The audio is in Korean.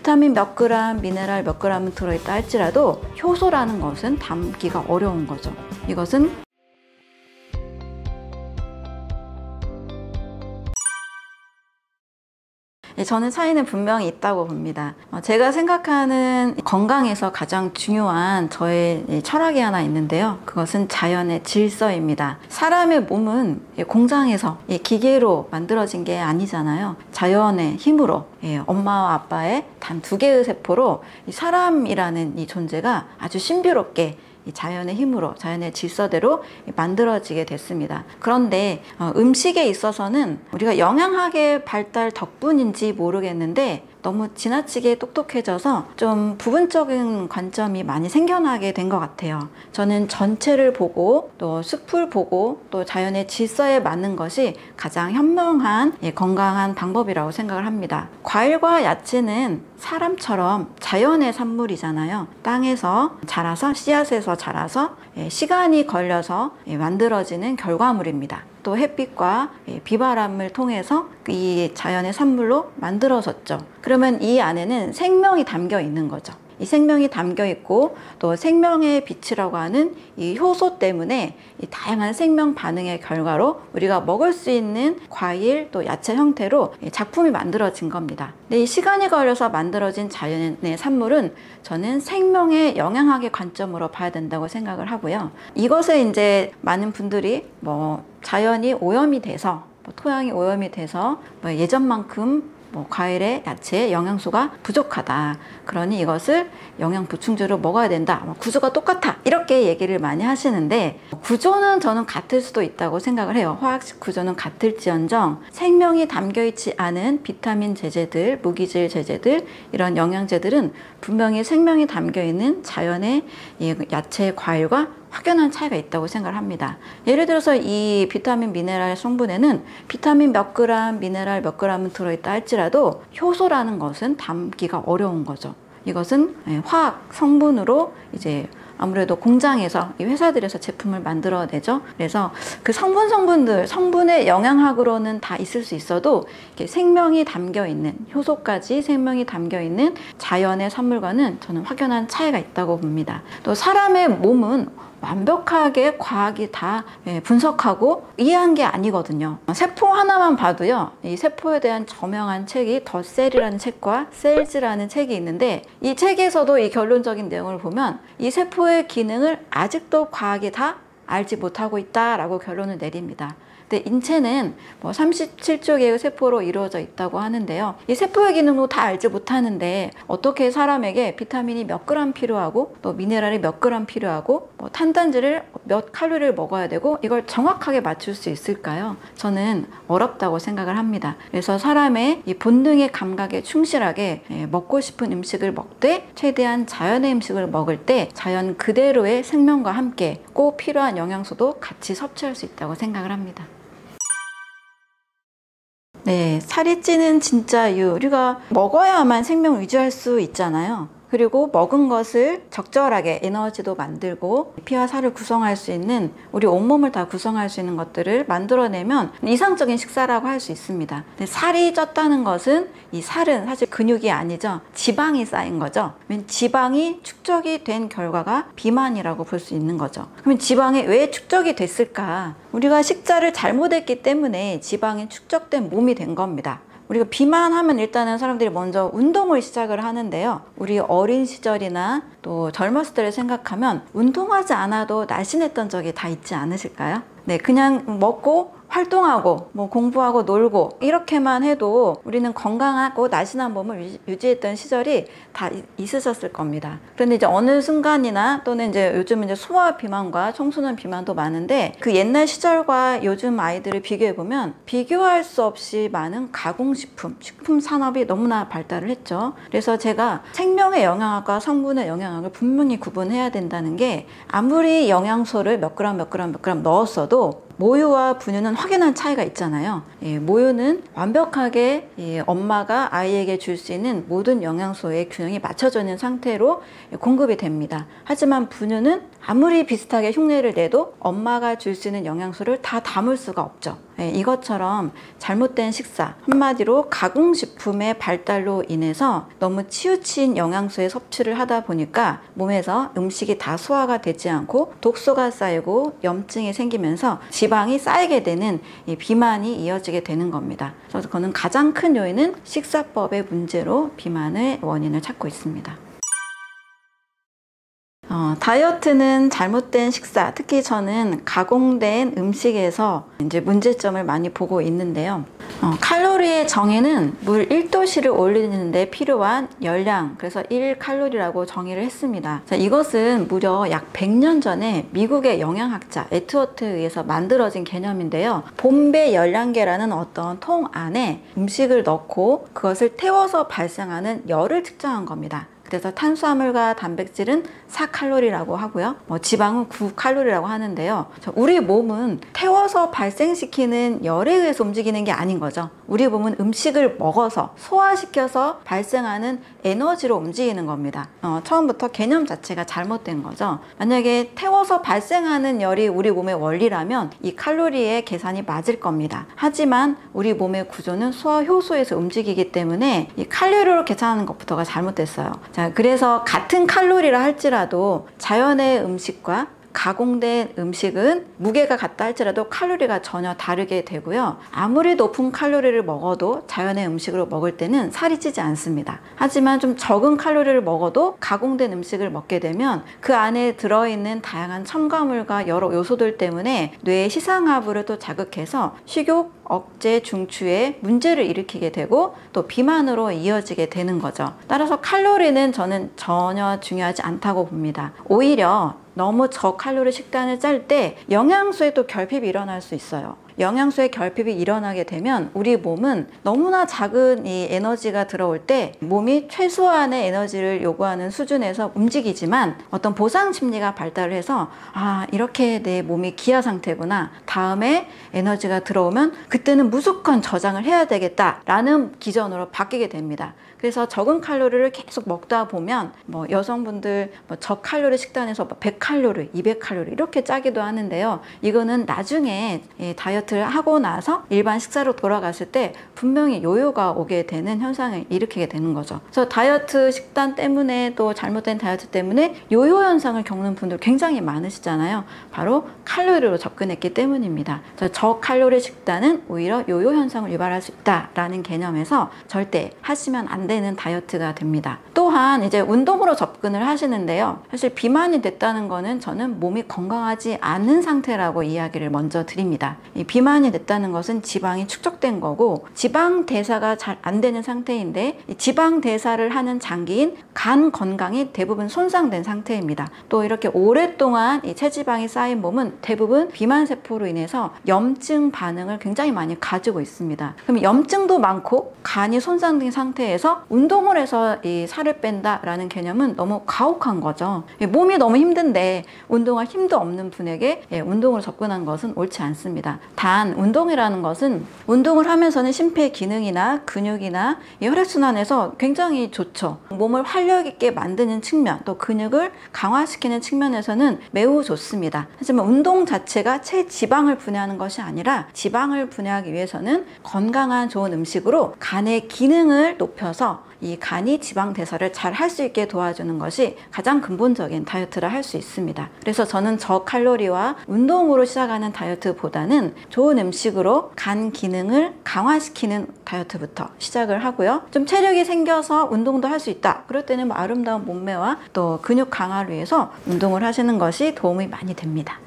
비타민 몇 그램, 미네랄 몇 그램은 들어있다 할지라도 효소라는 것은 담기가 어려운 거죠. 이것은 저는 차이는 분명히 있다고 봅니다. 제가 생각하는 건강에서 가장 중요한 저의 철학이 하나 있는데요. 그것은 자연의 질서입니다. 사람의 몸은 공장에서 기계로 만들어진 게 아니잖아요. 자연의 힘으로 엄마와 아빠의 단 2개의 세포로 사람이라는 이 존재가 아주 신비롭게 자연의 힘으로, 자연의 질서대로 만들어지게 됐습니다. 그런데 음식에 있어서는 우리가 영양학의 발달 덕분인지 모르겠는데 너무 지나치게 똑똑해져서 좀 부분적인 관점이 많이 생겨나게 된 것 같아요. 저는 전체를 보고 또 숲을 보고 또 자연의 질서에 맞는 것이 가장 현명한 건강한 방법이라고 생각을 합니다. 과일과 야채는 사람처럼 자연의 산물이잖아요. 땅에서 자라서 씨앗에서 자라서 시간이 걸려서 만들어지는 결과물입니다. 또 햇빛과 비바람을 통해서 이 자연의 산물로 만들어졌죠. 그러면 이 안에는 생명이 담겨 있는 거죠. 이 생명이 담겨 있고 또 생명의 빛이라고 하는 이 효소 때문에 이 다양한 생명 반응의 결과로 우리가 먹을 수 있는 과일 또 야채 형태로 작품이 만들어진 겁니다. 근데 이 시간이 걸려서 만들어진 자연의 산물은 저는 생명의 영양학의 관점으로 봐야 된다고 생각을 하고요. 이것을 이제 많은 분들이 자연이 오염이 돼서 토양이 오염이 돼서 예전만큼 과일에 야채에 영양소가 부족하다. 그러니 이것을 영양 보충제로 먹어야 된다. 구조가 똑같아. 이렇게 얘기를 많이 하시는데 구조는 저는 같을 수도 있다고 생각을 해요. 화학식 구조는 같을지언정 생명이 담겨있지 않은 비타민 제제들, 무기질 제제들 이런 영양제들은 분명히 생명이 담겨있는 자연의 야채, 과일과 확연한 차이가 있다고 생각을 합니다. 예를 들어서 이 비타민 미네랄 성분에는 비타민 몇 그램, 미네랄 몇 그램은 들어있다 할지라도 효소라는 것은 담기가 어려운 거죠. 이것은 화학 성분으로 이제 아무래도 공장에서 이 회사들에서 제품을 만들어내죠. 그래서 그 성분의 영양학으로는 다 있을 수 있어도 생명이 담겨 있는 효소까지 생명이 담겨 있는 자연의 산물과는 저는 확연한 차이가 있다고 봅니다. 또 사람의 몸은 완벽하게 과학이 다 분석하고 이해한 게 아니거든요. 세포 하나만 봐도요, 이 세포에 대한 저명한 책이 더 셀이라는 책과 셀즈라는 책이 있는데 이 책에서도 이 결론적인 내용을 보면 이 세포의 기능을 아직도 과학이 다 알지 못하고 있다라고 결론을 내립니다. 근데 인체는 37조 개의 세포로 이루어져 있다고 하는데요. 이 세포의 기능도 다 알지 못하는데 어떻게 사람에게 비타민이 몇 그램 필요하고 또 미네랄이 몇 그램 필요하고 탄단지를 몇 칼로리를 먹어야 되고 이걸 정확하게 맞출 수 있을까요? 저는 어렵다고 생각을 합니다. 그래서 사람의 이 본능의 감각에 충실하게 먹고 싶은 음식을 먹되 최대한 자연의 음식을 먹을 때 자연 그대로의 생명과 함께 꼭 필요한 영양소도 같이 섭취할 수 있다고 생각을 합니다. 네, 살이 찌는 진짜 이유, 우리가 먹어야만 생명을 유지할 수 있잖아요. 그리고 먹은 것을 적절하게 에너지도 만들고 피와 살을 구성할 수 있는 우리 온몸을 다 구성할 수 있는 것들을 만들어내면 이상적인 식사라고 할 수 있습니다. 근데 살이 쪘다는 것은 이 살은 사실 근육이 아니죠. 지방이 쌓인 거죠. 지방이 축적이 된 결과가 비만이라고 볼 수 있는 거죠. 그러면 지방이 왜 축적이 됐을까? 우리가 식사를 잘못했기 때문에 지방이 축적된 몸이 된 겁니다. 우리가 비만하면 일단은 사람들이 먼저 운동을 시작을 하는데요. 우리 어린 시절이나 또 젊었을 때를 생각하면 운동하지 않아도 날씬했던 적이 다 있지 않으실까요? 네, 그냥 먹고 활동하고 공부하고 놀고 이렇게만 해도 우리는 건강하고 날씬한 몸을 유지했던 시절이 다 있으셨을 겁니다. 그런데 이제 어느 순간이나 또는 이제 요즘 이제 소아 비만과 청소년 비만도 많은데 그 옛날 시절과 요즘 아이들을 비교해 보면 비교할 수 없이 많은 가공식품, 식품 산업이 너무나 발달을 했죠. 그래서 제가 생명의 영양학과 성분의 영양학을 분명히 구분해야 된다는 게 아무리 영양소를 몇 그램 넣었어도 모유와 분유는 확연한 차이가 있잖아요. 모유는 완벽하게 엄마가 아이에게 줄 수 있는 모든 영양소의 균형이 맞춰져 있는 상태로 공급이 됩니다. 하지만 분유는 아무리 비슷하게 흉내를 내도 엄마가 줄 수 있는 영양소를 다 담을 수가 없죠. 이것처럼 잘못된 식사, 한마디로 가공식품의 발달로 인해서 너무 치우친 영양소의 섭취를 하다 보니까 몸에서 음식이 다 소화가 되지 않고 독소가 쌓이고 염증이 생기면서 지방이 쌓이게 되는 이 비만이 이어지게 되는 겁니다. 그래서 그거는 가장 큰 요인은 식사법의 문제로 비만의 원인을 찾고 있습니다. 다이어트는 잘못된 식사, 특히 저는 가공된 음식에서 이제 문제점을 많이 보고 있는데요. 칼로리의 정의는 물 1도씨를 올리는데 필요한 열량, 그래서 1칼로리라고 정의를 했습니다. 자, 이것은 무려 약 100년 전에 미국의 영양학자 에트워트에 의해서 만들어진 개념인데요. 봄배 열량계라는 어떤 통 안에 음식을 넣고 그것을 태워서 발생하는 열을 측정한 겁니다. 그래서 탄수화물과 단백질은 4칼로리라고 하고요. 지방은 9칼로리라고 하는데요. 우리 몸은 태워서 발생시키는 열에 의해서 움직이는 게 아닌 거죠. 우리 몸은 음식을 먹어서 소화시켜서 발생하는 에너지로 움직이는 겁니다. 처음부터 개념 자체가 잘못된 거죠. 만약에 태워서 발생하는 열이 우리 몸의 원리라면 이 칼로리의 계산이 맞을 겁니다. 하지만 우리 몸의 구조는 소화 효소에서 움직이기 때문에 이 칼로리로 계산하는 것부터가 잘못됐어요. 자, 그래서 같은 칼로리라 할지라도 자연의 음식과 가공된 음식은 무게가 같다 할지라도 칼로리가 전혀 다르게 되고요. 아무리 높은 칼로리를 먹어도 자연의 음식으로 먹을 때는 살이 찌지 않습니다. 하지만 좀 적은 칼로리를 먹어도 가공된 음식을 먹게 되면 그 안에 들어있는 다양한 첨가물과 여러 요소들 때문에 뇌의 시상하부를 또 자극해서 식욕, 억제, 중추에 문제를 일으키게 되고 또 비만으로 이어지게 되는 거죠. 따라서 칼로리는 저는 전혀 중요하지 않다고 봅니다. 오히려 너무 저칼로리 식단을 짤 때 영양소에 또 결핍이 일어날 수 있어요. 영양소의 결핍이 일어나게 되면 우리 몸은 너무나 작은 이 에너지가 들어올 때 몸이 최소한의 에너지를 요구하는 수준에서 움직이지만 어떤 보상 심리가 발달을 해서 이렇게 내 몸이 기아 상태구나, 다음에 에너지가 들어오면 그때는 무조건 저장을 해야 되겠다라는 기전으로 바뀌게 됩니다. 그래서 적은 칼로리를 계속 먹다 보면 여성분들 저칼로리 식단에서 100칼로리, 200칼로리 이렇게 짜기도 하는데요. 이거는 나중에 다이어트를 하고 나서 일반 식사로 돌아갔을 때 분명히 요요가 오게 되는 현상을 일으키게 되는 거죠. 그래서 다이어트 식단 때문에 또 잘못된 다이어트 때문에 요요 현상을 겪는 분들 굉장히 많으시잖아요. 바로 칼로리로 접근했기 때문입니다. 그래서 저칼로리 식단은 오히려 요요 현상을 유발할 수 있다라는 개념에서 절대 하시면 안 되는 다이어트가 됩니다. 또한 이제 운동으로 접근을 하시는데요. 사실 비만이 됐다는 거는 저는 몸이 건강하지 않은 상태라고 이야기를 먼저 드립니다. 이 비만이 됐다는 것은 지방이 축적된 거고 지방 대사가 잘 안 되는 상태인데 이 지방 대사를 하는 장기인 간 건강이 대부분 손상된 상태입니다. 또 이렇게 오랫동안 이 체지방이 쌓인 몸은 대부분 비만 세포로 인해서 염증 반응을 굉장히 많이 가지고 있습니다. 그럼 염증도 많고 간이 손상된 상태에서 운동을 해서 이 살을 뺀다라는 개념은 너무 가혹한 거죠. 몸이 너무 힘든데 운동할 힘도 없는 분에게 운동을 접근한 것은 옳지 않습니다. 단 운동이라는 것은 운동을 하면서는 심폐 기능이나 근육이나 혈액순환에서 굉장히 좋죠. 몸을 활력 있게 만드는 측면, 또 근육을 강화시키는 측면에서는 매우 좋습니다. 하지만 운동 자체가 체지방을 분해하는 것이 아니라 지방을 분해하기 위해서는 건강한 좋은 음식으로 간의 기능을 높여서 이 간이 지방 대사를 잘 할 수 있게 도와주는 것이 가장 근본적인 다이어트를 할 수 있습니다. 그래서 저는 저칼로리와 운동으로 시작하는 다이어트보다는 좋은 음식으로 간 기능을 강화시키는 다이어트부터 시작을 하고요. 좀 체력이 생겨서 운동도 할 수 있다. 그럴 때는 아름다운 몸매와 또 근육 강화를 위해서 운동을 하시는 것이 도움이 많이 됩니다.